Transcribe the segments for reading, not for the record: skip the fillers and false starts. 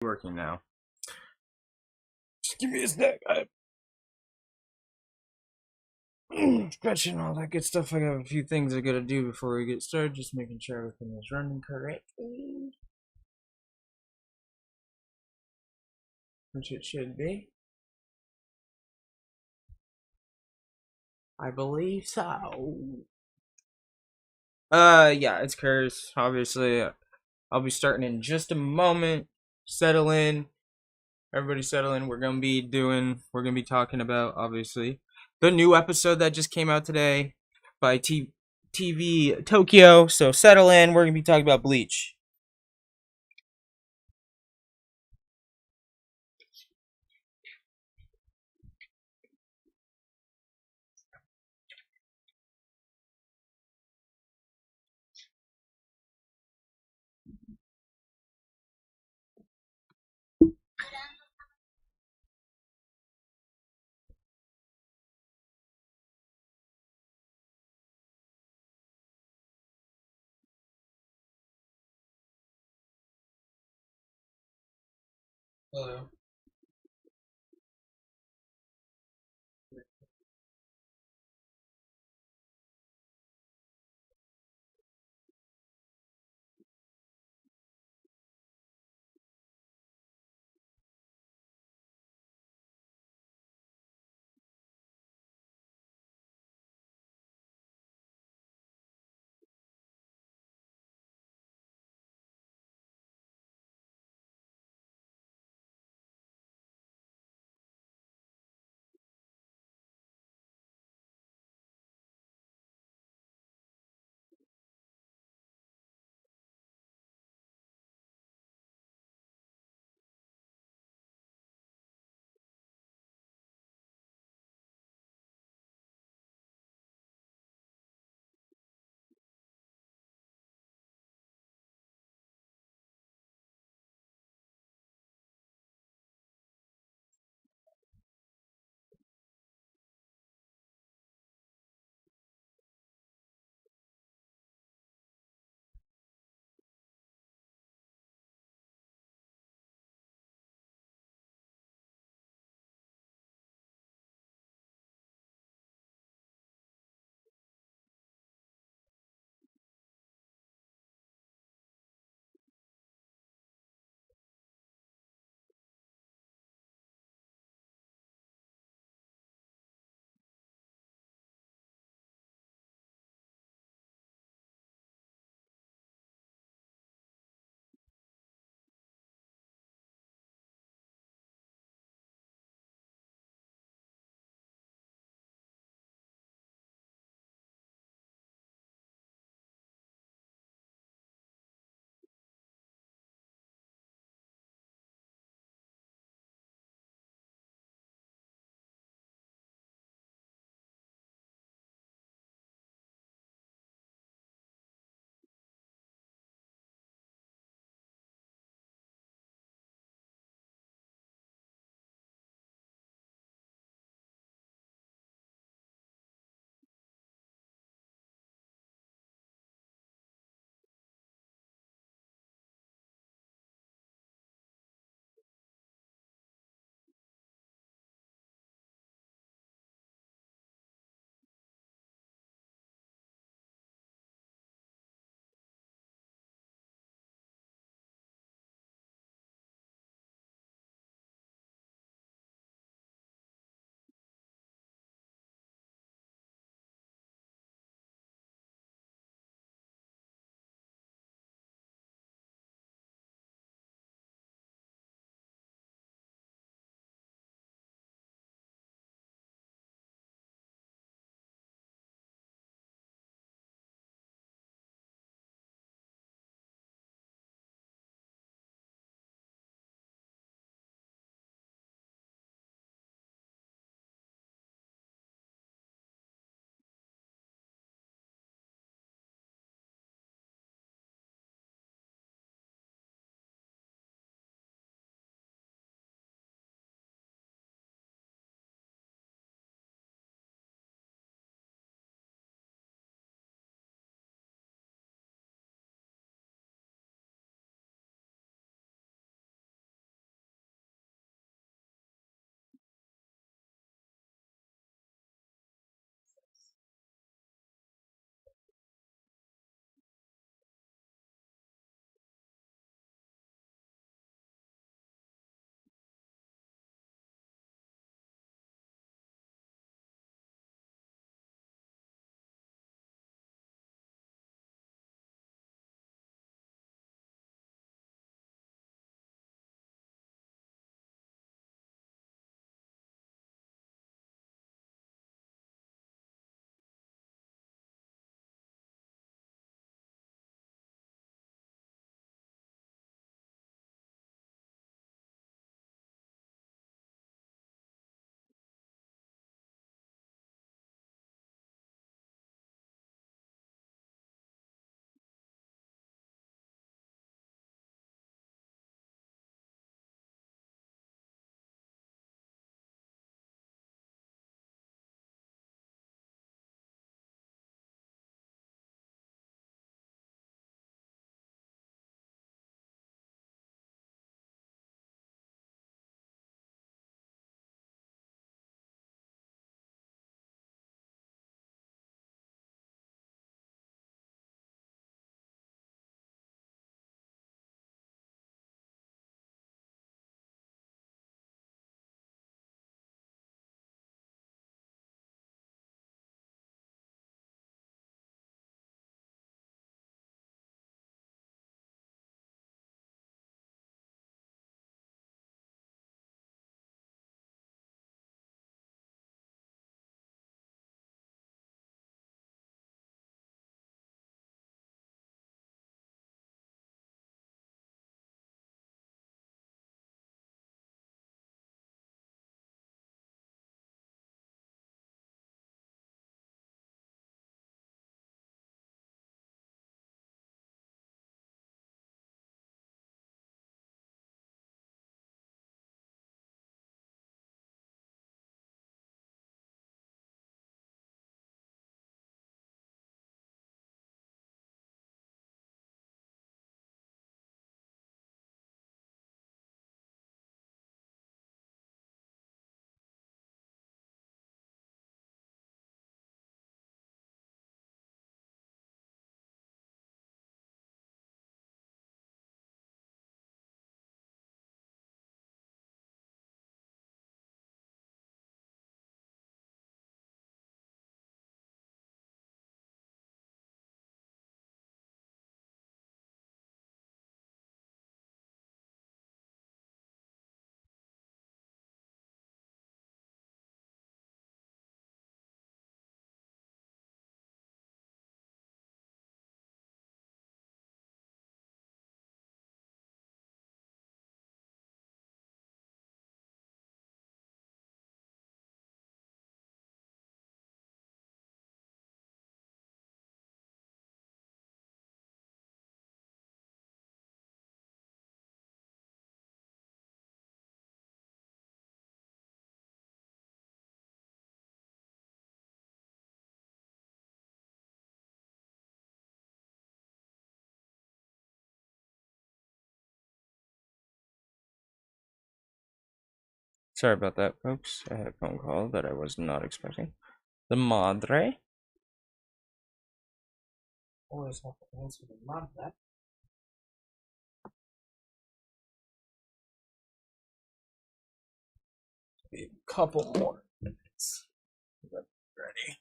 Working now. Just give me a snack. I'm stretching all that good stuff. I got a few things I gotta do before we get started. Just making sure everything is running correctly, which it should be. I believe so. Yeah, it's Curse. Obviously, I'll be starting in just a moment. Settle in. Everybody settle in. We're gonna be talking about, obviously, the new episode that just came out today by TV Tokyo. So settle in. We're gonna be talking about Bleach. Hello. Sorry about that, folks. I had a phone call that I was not expecting. The madre. Always have to answer the madre. A couple more minutes. Ready.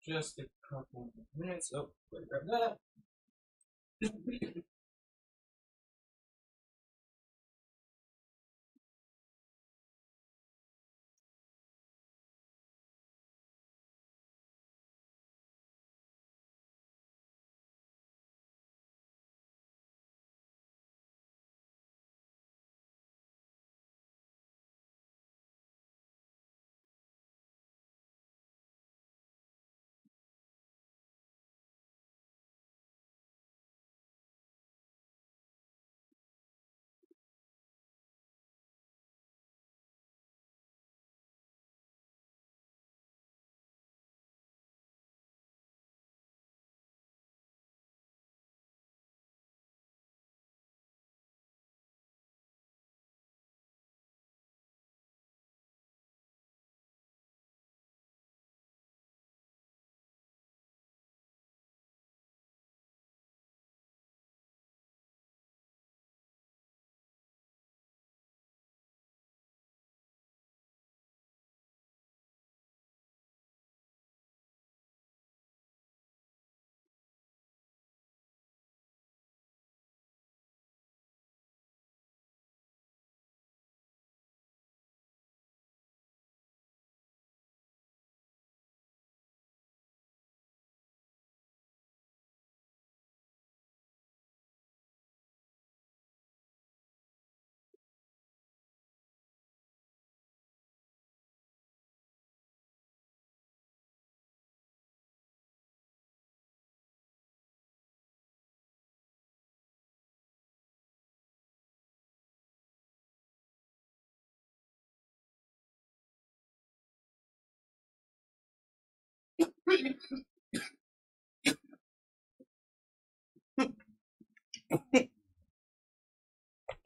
Just a couple minutes. Oh, wait, grab that.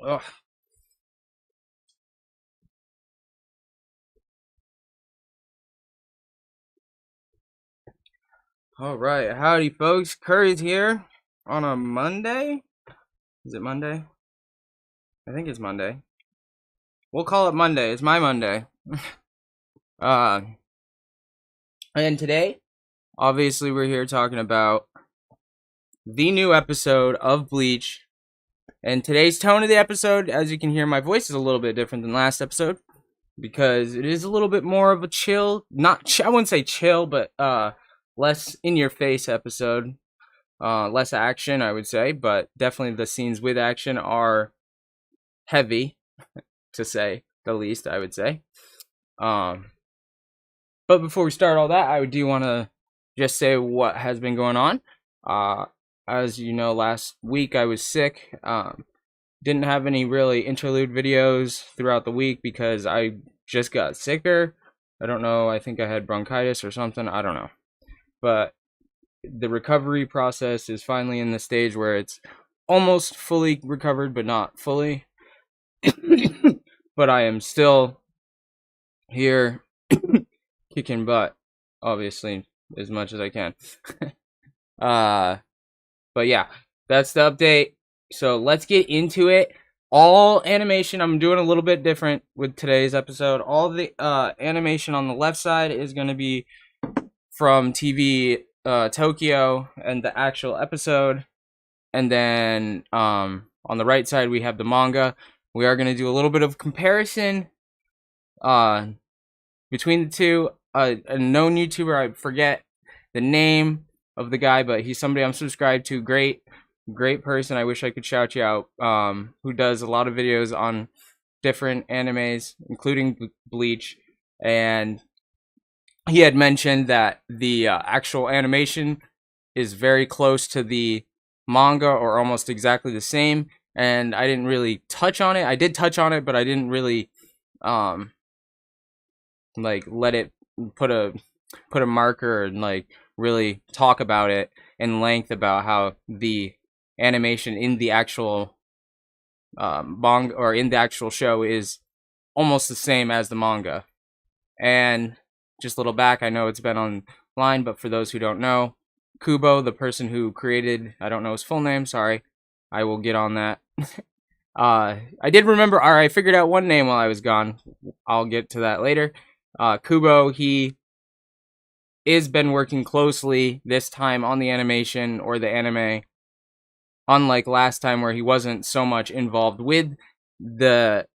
Ugh. All right, howdy, folks. Curry's here on a Monday. Is it Monday? I think it's Monday. We'll call it Monday. It's my Monday. And today, obviously, we're here talking about the new episode of Bleach. And today's tone of the episode, as you can hear, my voice is a little bit different than last episode because it is a little bit more of a chill, I wouldn't say chill, but less in your face episode. Less action, I would say, but definitely the scenes with action are heavy, to say the least, I would say. But before we start all that, I do want to just say what has been going on. As you know, last week I was sick. Didn't have any really interlude videos throughout the week because I just got sicker. I don't know, I think I had bronchitis or something, I don't know. But the recovery process is finally in the stage where it's almost fully recovered, but not fully. But I am still here kicking butt, obviously, as much as I can. But yeah, that's the update. So let's get into it. All animation, I'm doing a little bit different with today's episode. All the animation on the left side is going to be from TV Tokyo and the actual episode. And then on the right side, we have the manga. We are going to do a little bit of comparison between the two. A known YouTuber, I forget the name of the guy, but he's somebody I'm subscribed to. Great person. I wish I could shout you out. Who does a lot of videos on different animes, including Bleach. And he had mentioned that the actual animation is very close to the manga, or almost exactly the same. And I didn't really touch on it. I did touch on it, but I didn't really like let it put a marker and like really talk about it in length about how the animation in the actual manga, or in the actual show, is almost the same as the manga. And just a little back, I know it's been online, but for those who don't know, KUBO, the person who created, I don't know his full name, sorry, I will get on that. I did remember, or I figured out one name while I was gone. I'll get to that later. KUBO, he is been working closely this time on the animation or the anime, unlike last time where he wasn't so much involved with the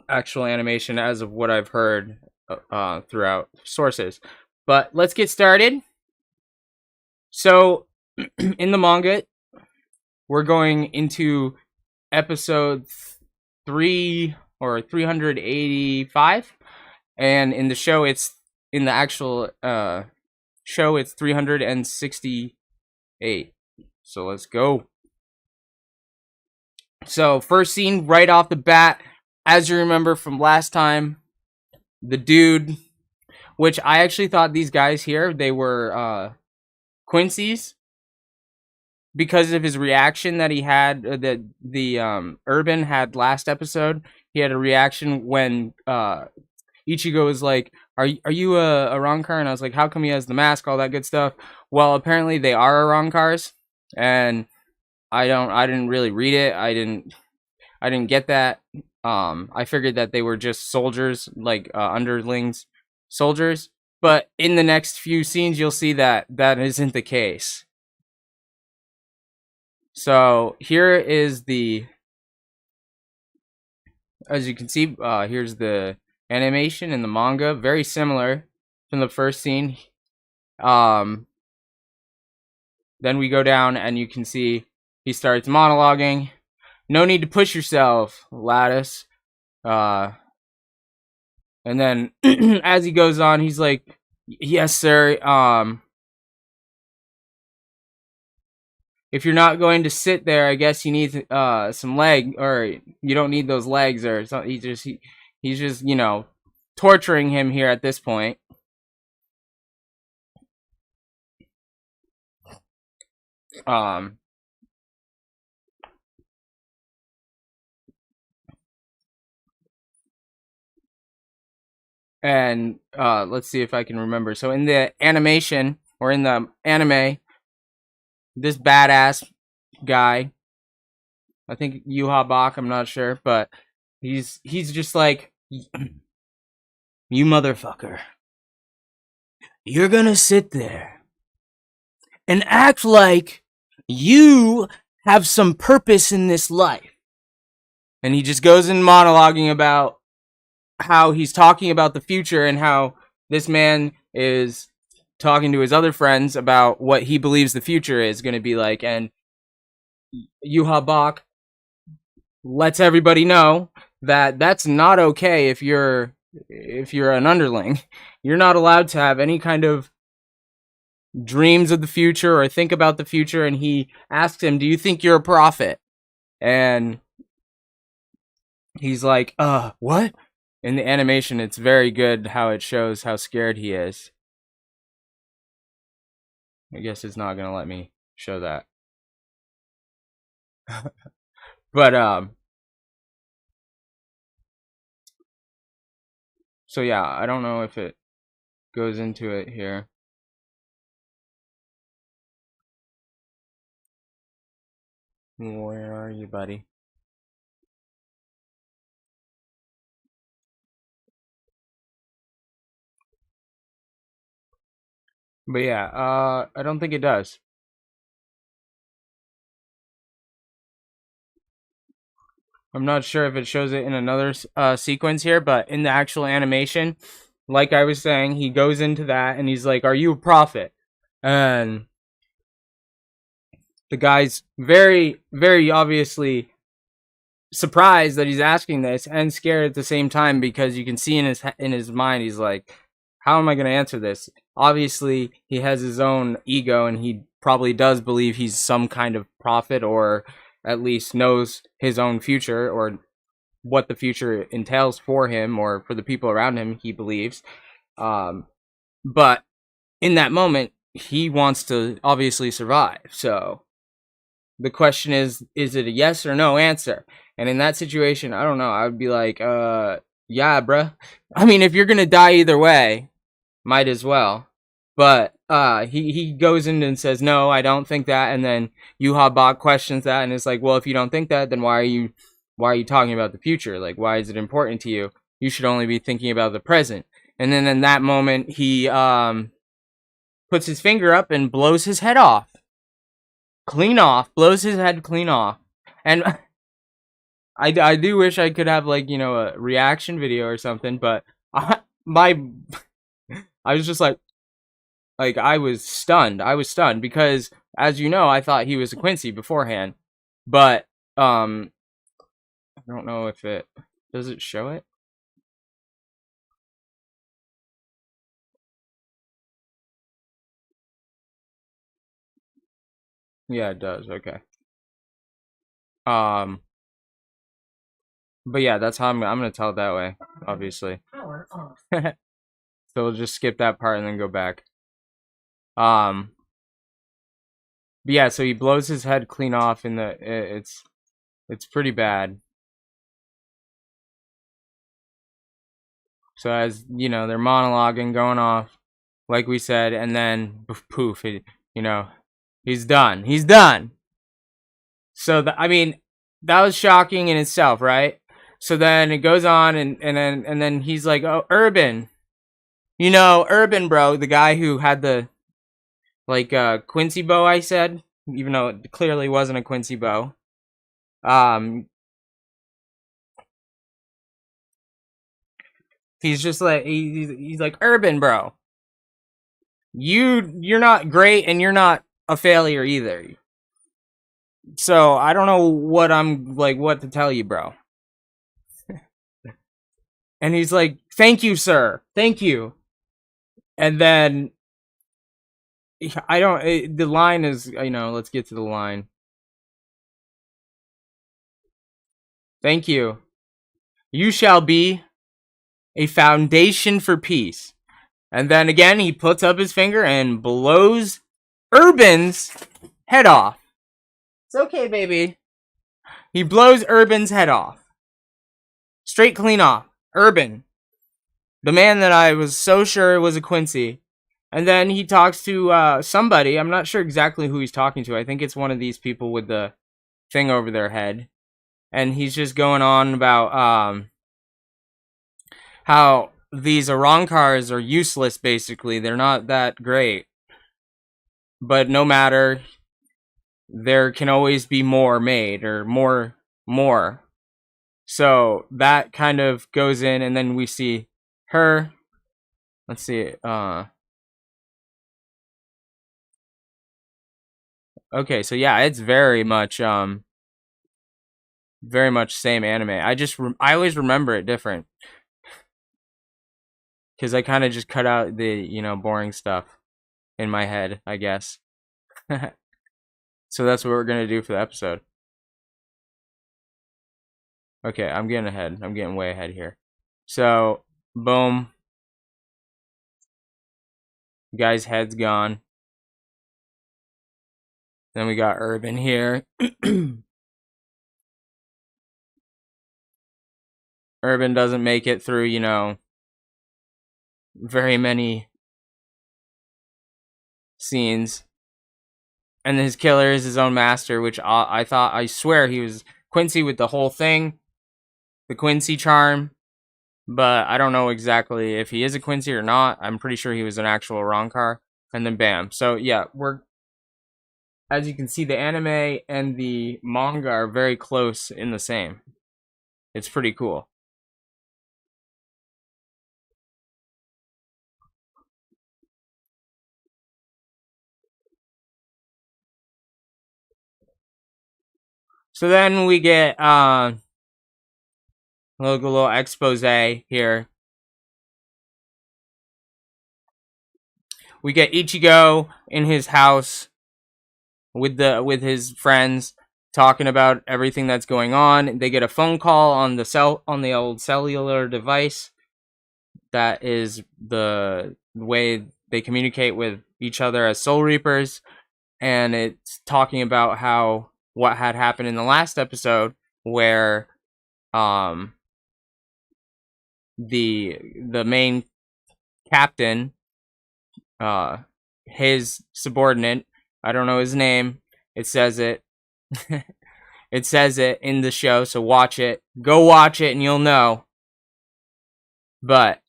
actual animation, as of what I've heard throughout sources. But let's get started. So, in the manga, we're going into episode 3 or 385, and in the show, it's in the actual show, it's 368. So let's go. So first scene right off the bat, as you remember from last time, the dude, which I actually thought these guys here, they were Quincy's, because of his reaction that he had, that the Urban had last episode. He had a reaction when Ichigo was like, are you a Rancor? And I was like, how come he has the mask, all that good stuff? Well, apparently they are Rancors, and I didn't really read it. I didn't get that. I figured that they were just soldiers, like underlings soldiers. But in the next few scenes, you'll see that that isn't the case. So here is the, as you can see, here's the animation in the manga, very similar from the first scene. Then we go down and you can see he starts monologuing. No need to push yourself, Lattice. And then as he goes on, he's like, yes, sir. If you're not going to sit there, I guess you need some leg, or you don't need those legs, or something. He's just, you know, torturing him here at this point. And let's see if I can remember. So in the animation, or in the anime, this badass guy, I think Yuha Bach, I'm not sure, but he's just like, you motherfucker, you're gonna sit there and act like you have some purpose in this life. And he just goes in monologuing about how he's talking about the future, and how this man is talking to his other friends about what he believes the future is going to be like. And Yuha Bach lets everybody know that that's not okay. If you're an underling, you're not allowed to have any kind of dreams of the future or think about the future. And he asks him, do you think you're a prophet? And he's like, what? In the animation, it's very good how it shows how scared he is. I guess it's not gonna let me show that. But so yeah, I don't know if it goes into it here. Where are you, buddy? But yeah, I don't think it does. I'm not sure if it shows it in another sequence here, but in the actual animation, like I was saying, he goes into that and he's like, are you a prophet? And the guy's very, very obviously surprised that he's asking this, and scared at the same time, because you can see in his mind, he's like, how am I going to answer this? Obviously, he has his own ego, and he probably does believe he's some kind of prophet, or at least knows his own future, or what the future entails for him or for the people around him, he believes. But in that moment, he wants to obviously survive. So the question is it a yes or no answer? And in that situation, I don't know. I would be like, yeah, bruh. I mean, if you're gonna die either way, might as well. But he goes in and says, no, I don't think that. And then Yuha questions that, and it's like, well, if you don't think that, then why are you talking about the future? Like, why is it important to you? You should only be thinking about the present. And then in that moment, he puts his finger up and blows his head off. Clean off. Blows his head clean off. And I do wish I could have, like, you know, a reaction video or something, but I was just like I was stunned. I was stunned because, as you know, I thought he was a Quincy beforehand. But I don't know if it does it show it. Yeah, it does. Okay. But yeah, that's how I'm gonna tell it that way, obviously. So we'll just skip that part and then go back. But yeah, so he blows his head clean off in the it's pretty bad. So as you know, they're monologuing, going off, like we said, and then poof, you know, he's done. He's done. So I mean, that was shocking in itself, right? So then it goes on, and then he's like, "Oh, Urban, you know, Urban, bro, the guy who had the like Quincy bow." I said, even though it clearly wasn't a Quincy bow. He's just like he's like, Urban, bro, you're not great, and you're not a failure either. So I don't know what what to tell you, bro. And he's like, thank you, sir, thank you. And then the line is, you know, let's get to the line. Thank you. You shall be a foundation for peace. And then again, he puts up his finger and blows Urban's head off. It's okay, baby. He blows Urban's head off. Straight clean off. Urban. The man that I was so sure was a Quincy. And then he talks to somebody. I'm not sure exactly who he's talking to. I think it's one of these people with the thing over their head. And he's just going on about how these Arankars are useless, basically. They're not that great. But no matter, there can always be more made, or more. So that kind of goes in, and then we see her. Let's see. Okay, so yeah, it's very much same anime. I always remember it different because I kind of just cut out the, you know, boring stuff in my head, I guess. So that's what we're gonna do for the episode. Okay, I'm getting ahead. I'm getting way ahead here. So, boom. Guy's head's gone. Then we got Urban here. Urban doesn't make it through, you know, very many scenes. And his killer is his own master, which I swear he was Quincy with the whole thing. The Quincy charm. But I don't know exactly if he is a Quincy or not. I'm pretty sure he was an actual Rankar. And then bam. So yeah, as you can see, the anime and the manga are very close in the same. It's pretty cool. So then we get a little expose here. We get Ichigo in his house with his friends talking about everything that's going on. They get a phone call on the old cellular device. That is the way they communicate with each other as Soul Reapers, and it's talking about how what had happened in the last episode, where the main captain, his subordinate, I don't know his name, it says it. It says it in the show, so watch it. Go watch it and you'll know. But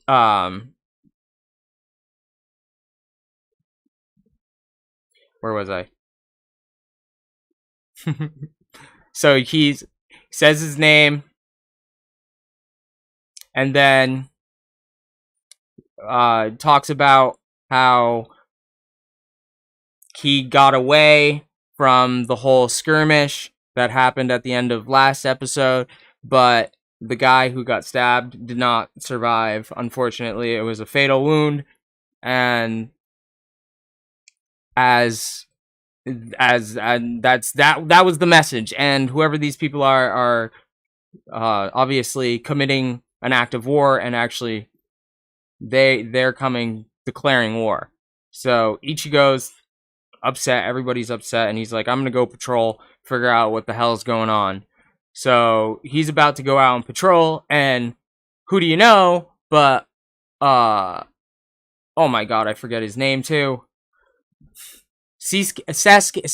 where was I? So he says his name, and then talks about how he got away from the whole skirmish that happened at the end of last episode, but the guy who got stabbed did not survive. Unfortunately, it was a fatal wound, and that was the message. And whoever these people are obviously committing an act of war, and actually they're coming declaring war. So Ichigo's upset, everybody's upset, and he's like, I'm gonna go patrol, figure out what the hell's going on. So he's about to go out and patrol, and who do you know but oh my god, I forget his name too. Sasuke,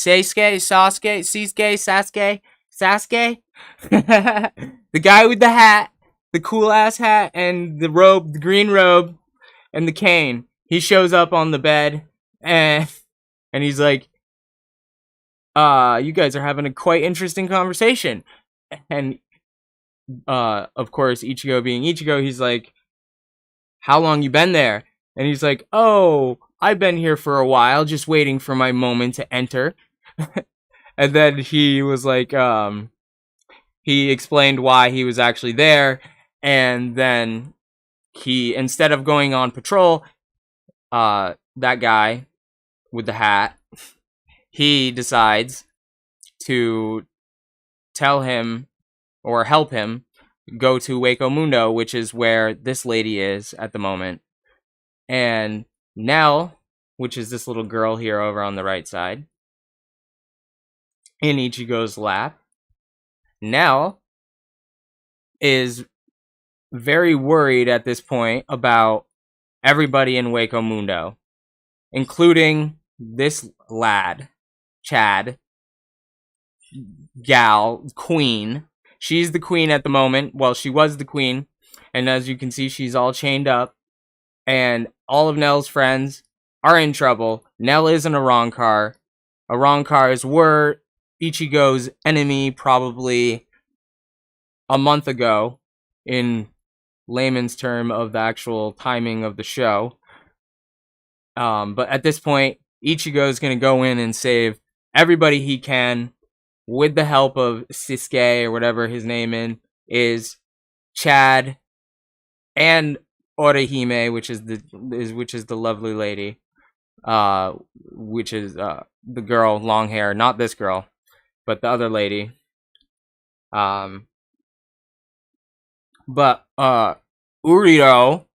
the guy with the hat, the cool ass hat, and the robe, the green robe, and the cane. He shows up on the bed, and he's like, you guys are having a quite interesting conversation. And of course, Ichigo being Ichigo, he's like, how long you been there? And he's like, oh, I've been here for a while, just waiting for my moment to enter. And then he was like, he explained why he was actually there. And then he, instead of going on patrol, that guy with the hat, he decides to tell him or help him go to Waco Mundo, which is where this lady is at the moment. And Nell, which is this little girl here over on the right side, in Ichigo's lap. Nell is very worried at this point about everybody in Waco Mundo, including this lad, Chad, gal, queen. She's the queen at the moment. Well, she was the queen. And as you can see, she's all chained up. And all of Nell's friends are in trouble. Nell is an Arrancar. Arrancars were Ichigo's enemy probably a month ago, in layman's term of the actual timing of the show. But at this point, Ichigo's going to go in and save everybody he can with the help of Sasuke, or whatever his name is, Chad, and Orihime, which is the lovely lady, which is the girl, long hair, not this girl, but the other lady. But Uriru,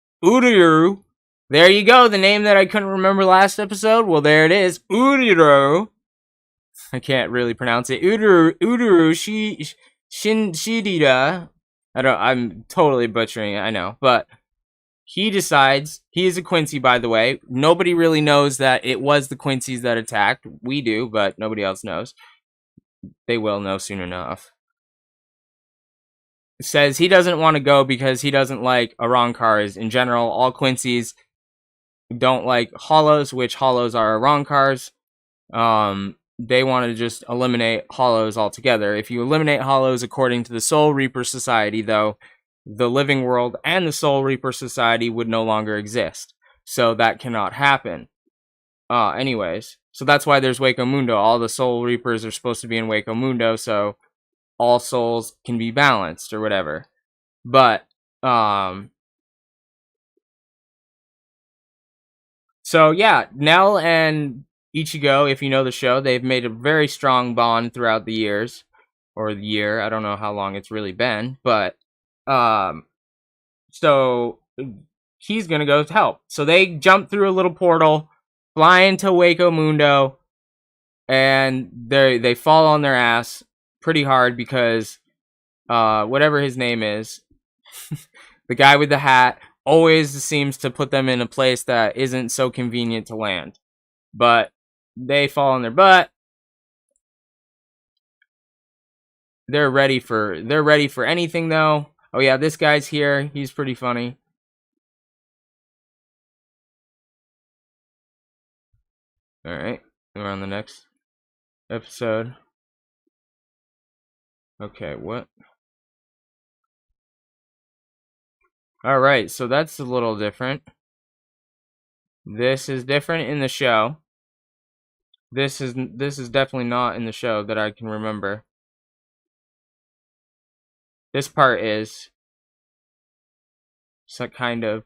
there you go, the name that I couldn't remember last episode. Well, there it is, Uriru. I can't really pronounce it. Uriru Shidida. I'm totally butchering it, I know, but he decides, he is a Quincy, by the way. Nobody really knows that it was the Quincy's that attacked. We do, but nobody else knows. They will know soon enough. Says he doesn't want to go because he doesn't like Arrancars in general. All Quincy's don't like Hollows, which Hollows are Arrancars. They want to just eliminate Hollows altogether. If you eliminate Hollows according to the Soul Reaper Society, though, the Living World and the Soul Reaper Society would no longer exist. So that cannot happen. Anyways, so that's why there's Waco Mundo. All the Soul Reapers are supposed to be in Waco Mundo, so all souls can be balanced or whatever. But so yeah, Nell and Ichigo, if you know the show, they've made a very strong bond throughout the years, or the year. I don't know how long it's really been, but so he's gonna go help. So they jump through a little portal, fly into Waco Mundo, and they fall on their ass pretty hard because whatever his name is, the guy with the hat always seems to put them in a place that isn't so convenient to land. But they fall on their butt. They're ready for anything though. Oh yeah, this guy's here. He's pretty funny. All right, we're on the next episode. Okay, what? All right, so that's a little different. This is different in the show. This is definitely not in the show that I can remember. This part is so kind of.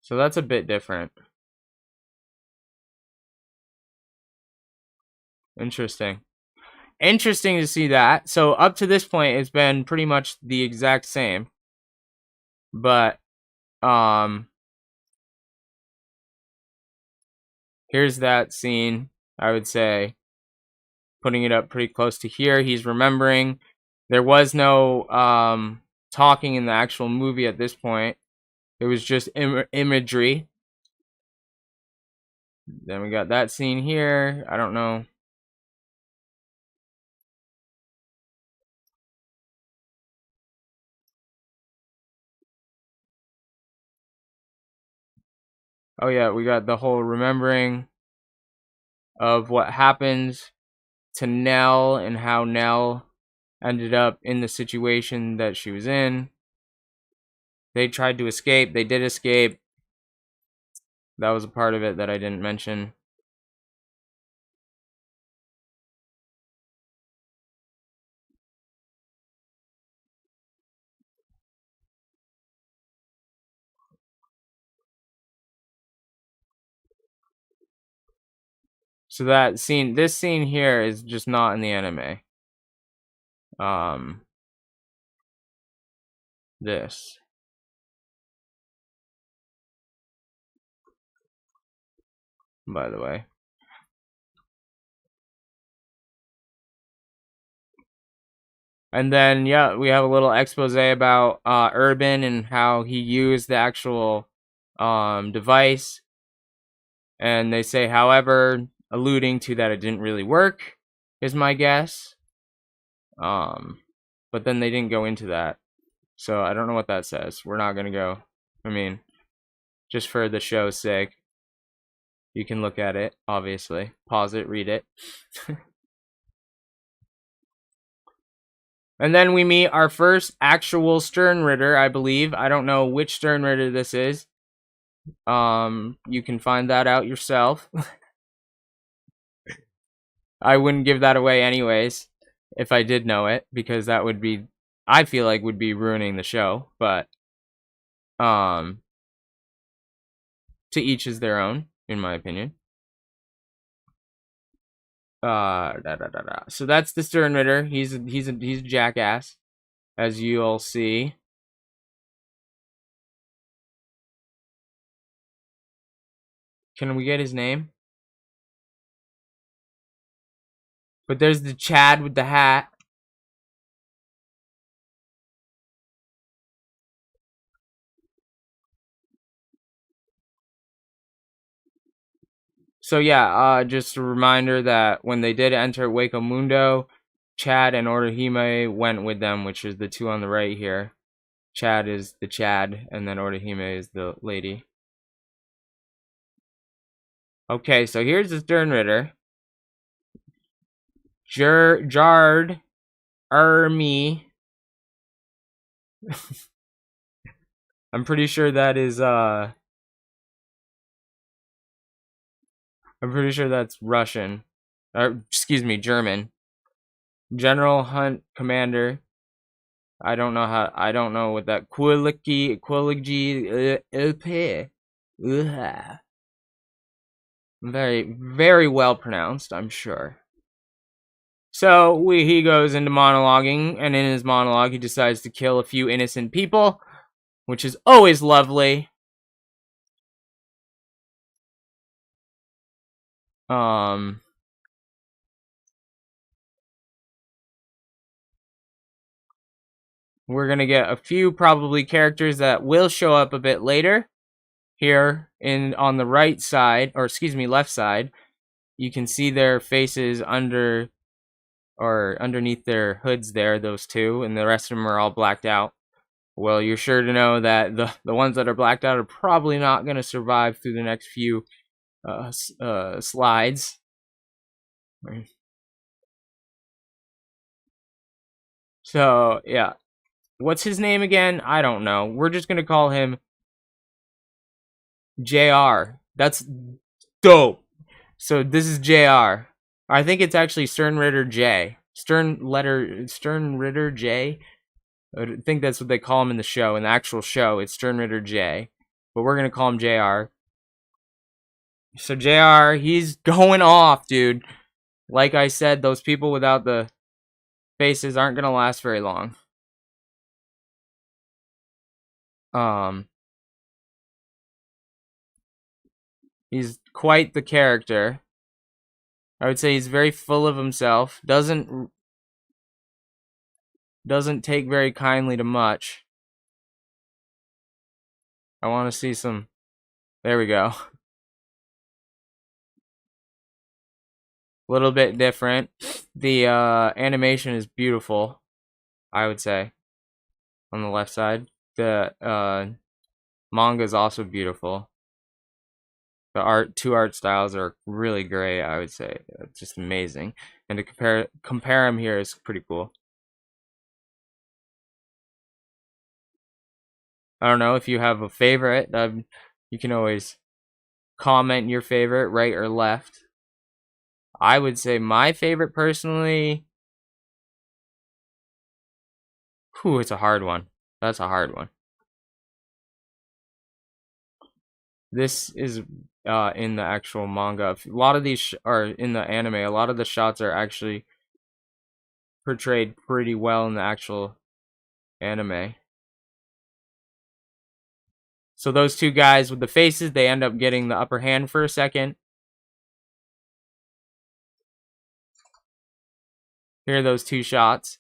So that's a bit different. Interesting. Interesting to see that. So up to this point, it's been pretty much the exact same. But here's that scene. I would say putting it up pretty close to here. He's remembering. There was no talking in the actual movie at this point. It was just imagery. Then we got that scene here. I don't know. Oh yeah, we got the whole remembering of what happens to Nell and how Nell ended up in the situation that she was in. They tried to escape. They did escape. That was a part of it that I didn't mention. So that scene, this scene here is just not in the anime. This. By the way. And then, yeah, we have a little expose about Urban and how he used the actual device. And they say, however, alluding to that it didn't really work, is my guess. But then they didn't go into that. So I don't know what that says. We're not going to go. I mean, just for the show's sake. You can look at it, obviously. Pause it, read it. And then we meet our first actual Sternritter, I believe. I don't know which Sternritter this is. You can find that out yourself. I wouldn't give that away anyways if I did know it, because that would be, I feel like, would be ruining the show. But to each is their own, in my opinion. So that's the Sternritter. He's a jackass, as you all see. Can we get his name? But there's the Chad with the hat. So yeah, just a reminder that when they did enter Hueco Mundo, Chad and Orihime went with them, which is the two on the right here. Chad is the Chad, and then Orihime is the lady. Okay, so here's the Sternritter. Jard Army. I'm pretty sure that is I'm pretty sure that's Russian. Or excuse me, German. General Hunt Commander. I don't know what that Quiliki very, very well pronounced, I'm sure. So he goes into monologuing, and in his monologue he decides to kill a few innocent people, which is always lovely. we're gonna get a few probably characters that will show up a bit later. Here on the right side, or excuse me, left side, you can see their faces underneath their hoods there, those two, and the rest of them are all blacked out. Well, you're sure to know that the ones that are blacked out are probably not going to survive through the next few slides. So, yeah. What's his name again? I don't know. We're just going to call him JR. That's dope. So this is JR. I think it's actually Sternritter J. Sternritter J. I think that's what they call him in the show. In the actual show, it's Sternritter J. But we're going to call him JR. So JR, he's going off, dude. Like I said, those people without the faces aren't going to last very long. He's quite the character. I would say he's very full of himself. Doesn't take very kindly to much. I want to see some. There we go. A little bit different. The animation is beautiful, I would say. On the left side, the manga is also beautiful. The two art styles are really great, I would say. It's just amazing. And to compare them here is pretty cool. I don't know if you have a favorite. You can always comment your favorite, right or left. I would say my favorite personally. Whew, it's a hard one. That's a hard one. This is in the actual manga. A lot of these are in the anime. A lot of the shots are actually portrayed pretty well in the actual anime. So those two guys with the faces, they end up getting the upper hand for a second. Here are those two shots.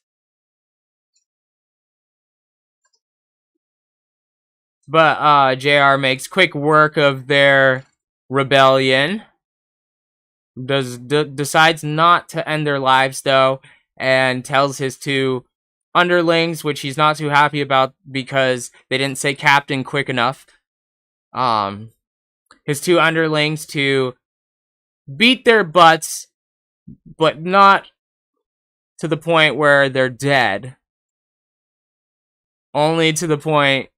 But JR makes quick work of their rebellion. Decides not to end their lives, though, and tells his two underlings, which he's not too happy about because they didn't say captain quick enough. His two underlings to beat their butts, but not to the point where they're dead. Only to the point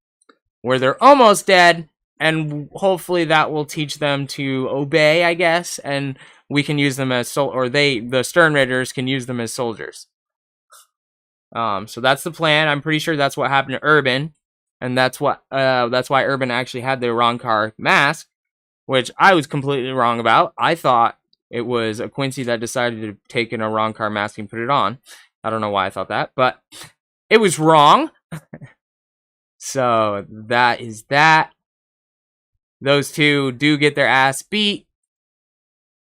where they're almost dead, and hopefully that will teach them to obey, I guess, and we can use them as the Sternritters can use them as soldiers. So that's the plan. I'm pretty sure that's what happened to Urban, and that's why Urban actually had the Arrancar mask, which I was completely wrong about. I thought it was a Quincy that decided to take an Arrancar mask and put it on. I don't know why I thought that, but it was wrong. So that is that. Those two do get their ass beat.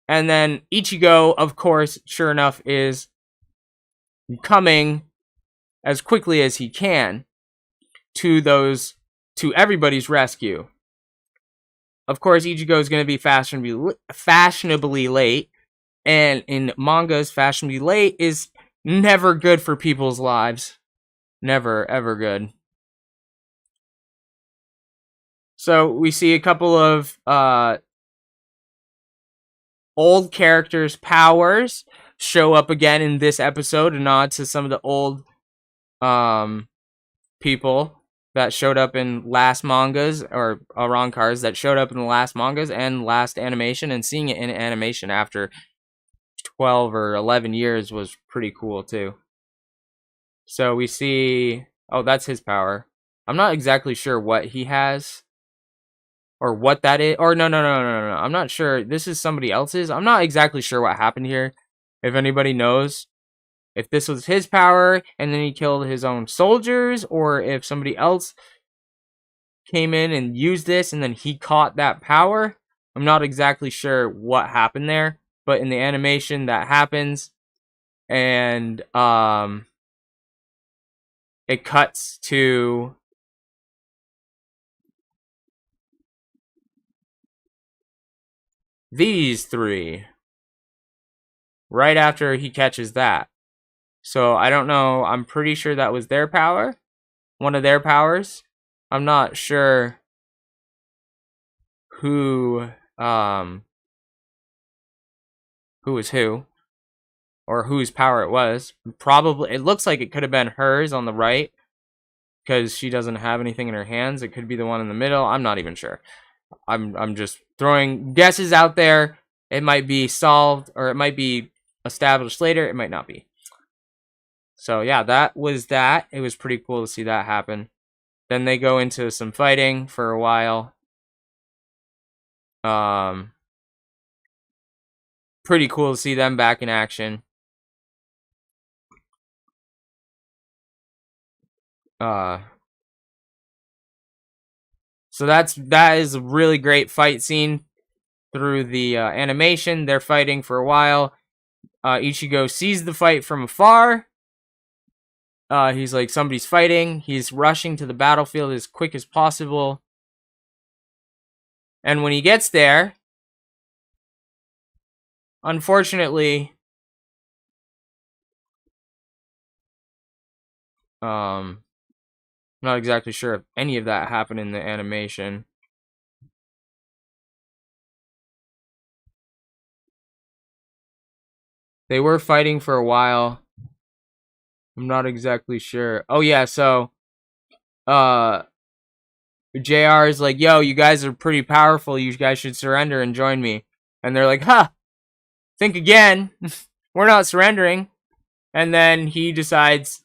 And then Ichigo, of course, sure enough, is coming as quickly as he can to everybody's rescue. Of course, Ichigo is going to be fashionably late. And in mangas, fashionably late is never good for people's lives. Never, ever good. So we see a couple of old characters' powers show up again in this episode, a nod to some of the old people that showed up in last mangas, or Arrancars that showed up in the last mangas and last animation, and seeing it in animation after 12 or 11 years was pretty cool too. So we see, oh, that's his power. I'm not exactly sure what he has. Or what that is. Or no. I'm not sure. This is somebody else's. I'm not exactly sure what happened here. If anybody knows. If this was his power and then he killed his own soldiers. Or if somebody else came in and used this and then he caught that power. I'm not exactly sure what happened there. But in the animation that happens. And it cuts to these three right after he catches that. So I don't know. I'm pretty sure that was their power. One of their powers. I'm not sure who was who, or whose power it was. Probably, it looks like it could have been hers on the right, because she doesn't have anything in her hands. It could be the one in the middle. I'm not even sure. I'm just throwing guesses out there. It might be solved, or it might be established later. It might not be. So yeah, that was that. It was pretty cool to see that happen. Then they go into some fighting for a while. Pretty cool to see them back in action. So that is a really great fight scene through the animation. They're fighting for a while. Ichigo sees the fight from afar. He's like, somebody's fighting. He's rushing to the battlefield as quick as possible. And when he gets there, unfortunately, not exactly sure if any of that happened in the animation. They were fighting for a while. I'm not exactly sure. Oh yeah, so JR is like, yo, you guys are pretty powerful. You guys should surrender and join me. And they're like, huh, think again. We're not surrendering. And then he decides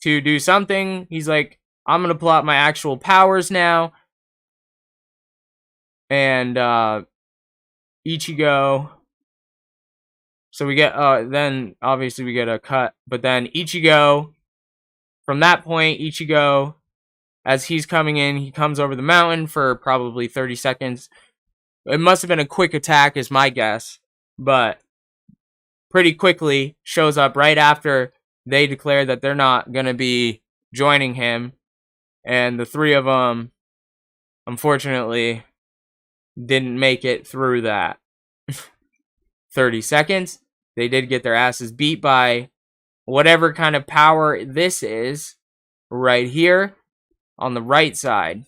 to do something. He's like, I'm going to pull out my actual powers now. And Ichigo. So we get, then obviously we get a cut. But then Ichigo, from that point, Ichigo, as he's coming in, he comes over the mountain for probably 30 seconds. It must have been a quick attack is my guess. But pretty quickly shows up right after they declare that they're not going to be joining him. And the three of them, unfortunately, didn't make it through that 30 seconds. They did get their asses beat by whatever kind of power this is right here on the right side.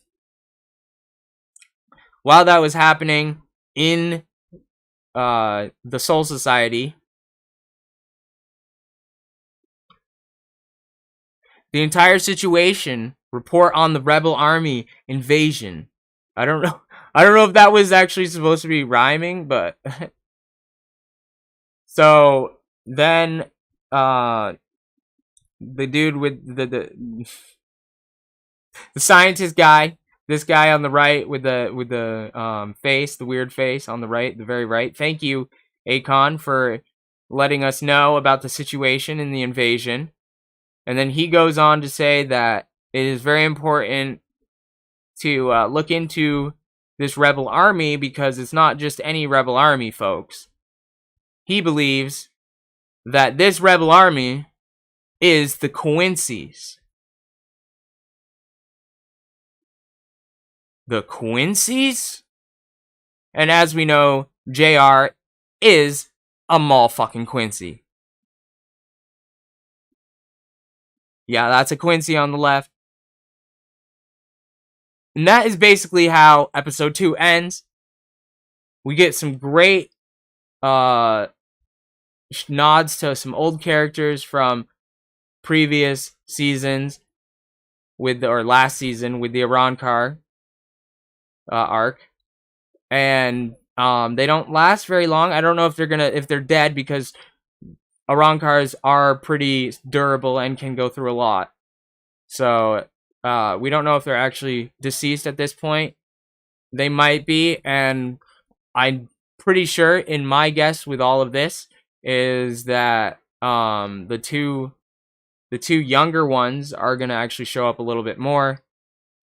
While that was happening in the Soul Society, the entire situation, report on the rebel army invasion. I don't know if that was actually supposed to be rhyming, but so then the dude with the scientist guy, this guy on the right with the face, the weird face on the right, the very right. Thank you, Akon, for letting us know about the situation in the invasion. And then he goes on to say that it is very important to look into this rebel army because it's not just any rebel army, folks. He believes that this rebel army is the Quincy's. The Quincy's? And as we know, JR is a motherfucking Quincy. Yeah, that's a Quincy on the left. And that is basically how episode 2 ends. We get some great nods to some old characters from previous seasons or last season with the Arankar arc. And they don't last very long. I don't know if they're dead because Arankars are pretty durable and can go through a lot. So we don't know if they're actually deceased at this point. They might be, and I'm pretty sure, in my guess with all of this, is that the two younger ones are gonna actually show up a little bit more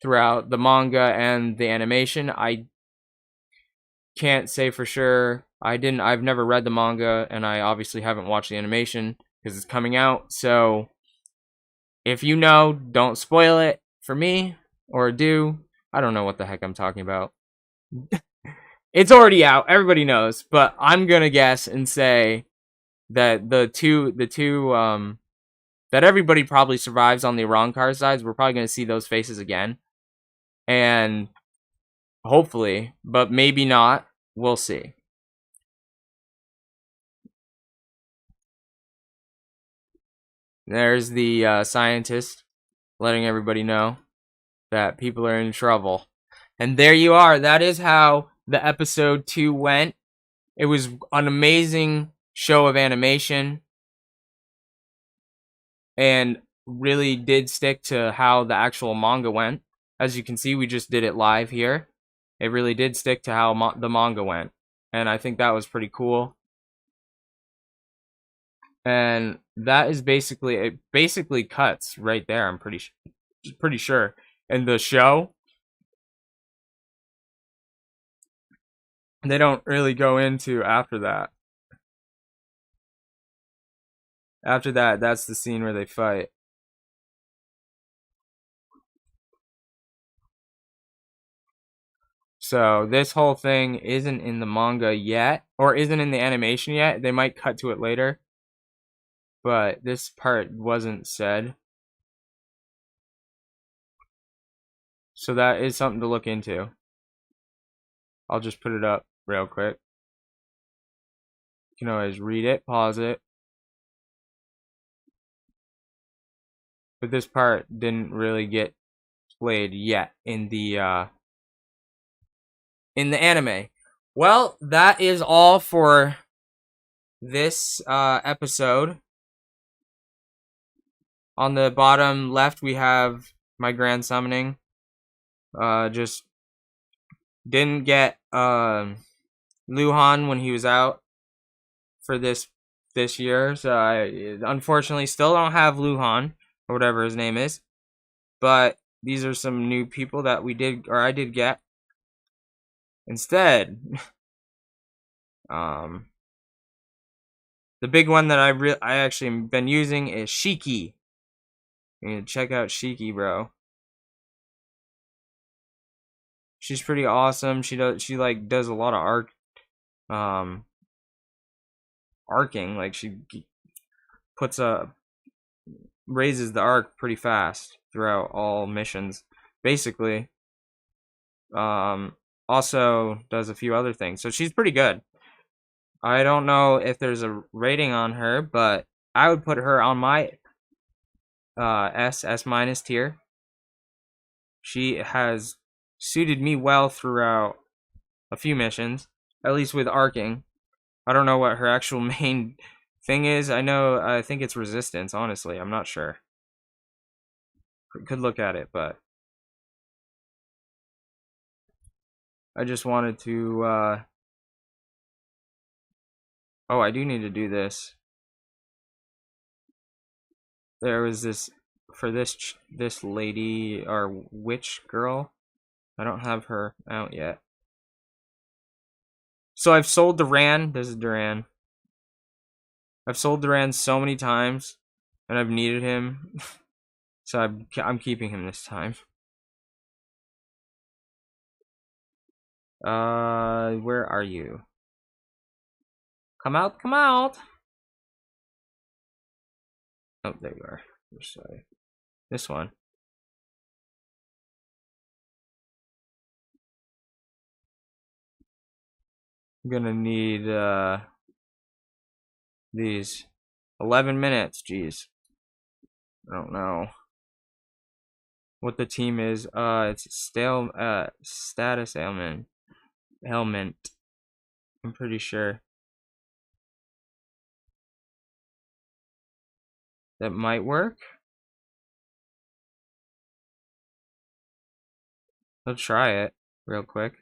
throughout the manga and the animation. I can't say for sure. I've never read the manga, and I obviously haven't watched the animation because it's coming out. So If you know, don't spoil it for me, or do. I don't know what the heck I'm talking about. It's already out. Everybody knows, but I'm gonna guess and say that the two that everybody probably survives on the wrong car sides. We're probably gonna see those faces again, and hopefully, but maybe not. We'll see. There's the scientist letting everybody know that people are in trouble. And there you are. That is how the episode 2 went. It was an amazing show of animation and really did stick to how the actual manga went. As you can see, we just did it live here. It really did stick to how the manga went. And I think that was pretty cool. And that is basically, it basically cuts right there, I'm pretty sure. And the show, they don't really go into after that. After that, that's the scene where they fight. So this whole thing isn't in the manga yet, or isn't in the animation yet. They might cut to it later, but this part wasn't said. So that is something to look into. I'll just put it up real quick. You can always read it, pause it. But this part didn't really get played yet in the anime. Well, that is all for this episode. On the bottom left, we have my grand summoning. Just didn't get Luhan when he was out for this year, so I unfortunately still don't have Luhan or whatever his name is. But these are some new people that I did get instead. The big one that I actually been using is Shiki. You need to check out Shiki, bro. She's pretty awesome. She does a lot of arcing. Like she raises the arc pretty fast throughout all missions. Basically. Also does a few other things. So she's pretty good. I don't know if there's a rating on her, but I would put her on my S minus tier. She has suited me well throughout a few missions, at least with arcing. I don't know what her actual main thing is. I think it's resistance, honestly. I'm not sure. Could look at it, but I just wanted to oh, I do need to do this. There was this for this lady or witch girl. I don't have her out yet. So I've sold Duran. This is Duran. I've sold Duran so many times, and I've needed him, so I'm keeping him this time. Where are you? Come out, come out! Oh, there you are. Sorry. This one. I'm gonna need, these. 11 minutes, jeez. I don't know what the team is. It's status ailment. I'm pretty sure. That might work. Let's try it real quick.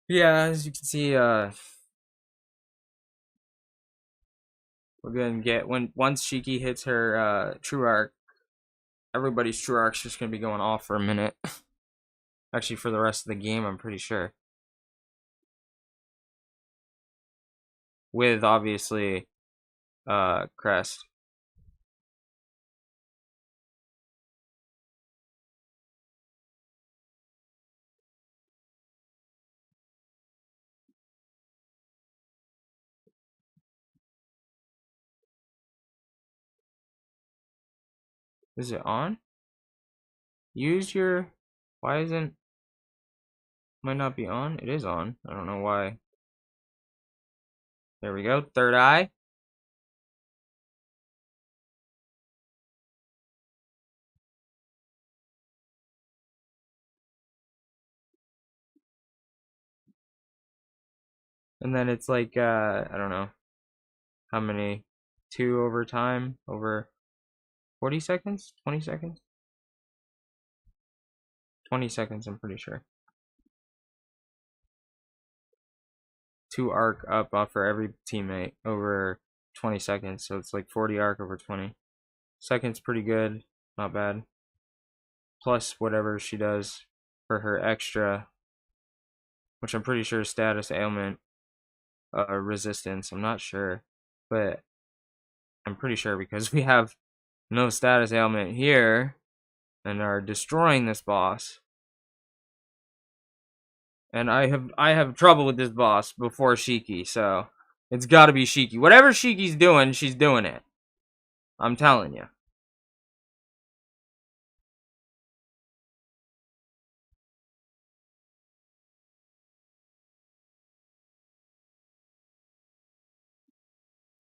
Yeah, as you can see, we're gonna get once Shiki hits her true arc, everybody's true arc's just gonna be going off for a minute. Actually, for the rest of the game, I'm pretty sure. With obviously, Crest. Is it on? Use your. Why isn't? Might not be on. It is on. I don't know why. There we go. Third eye. And then it's like, I don't know how many. 2 over time? Over 40 seconds? 20 seconds? 20 seconds, I'm pretty sure. 2 arc up for every teammate over 20 seconds. So it's like 40 arc over 20 seconds. Pretty good. Not bad. Plus whatever she does for her extra, which I'm pretty sure is status ailment resistance. I'm not sure, but I'm pretty sure because we have no status ailment here and are destroying this boss. And I have trouble with this boss before Shiki, so it's got to be Shiki. Whatever Shiki's doing, she's doing it. I'm telling you.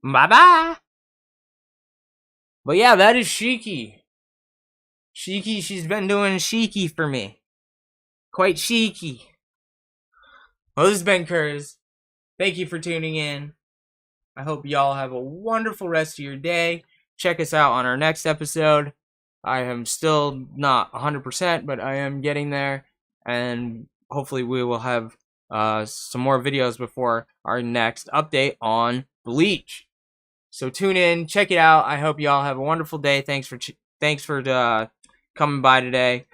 Bye bye. But yeah, that is Shiki. Shiki, she's been doing Shiki for me. Quite Shiki. Well, this has been Kurz. Thank you for tuning in. I hope y'all have a wonderful rest of your day. Check us out on our next episode. I am still not 100%, but I am getting there. And hopefully we will have some more videos before our next update on Bleach. So tune in, check it out. I hope y'all have a wonderful day. Thanks for coming by today.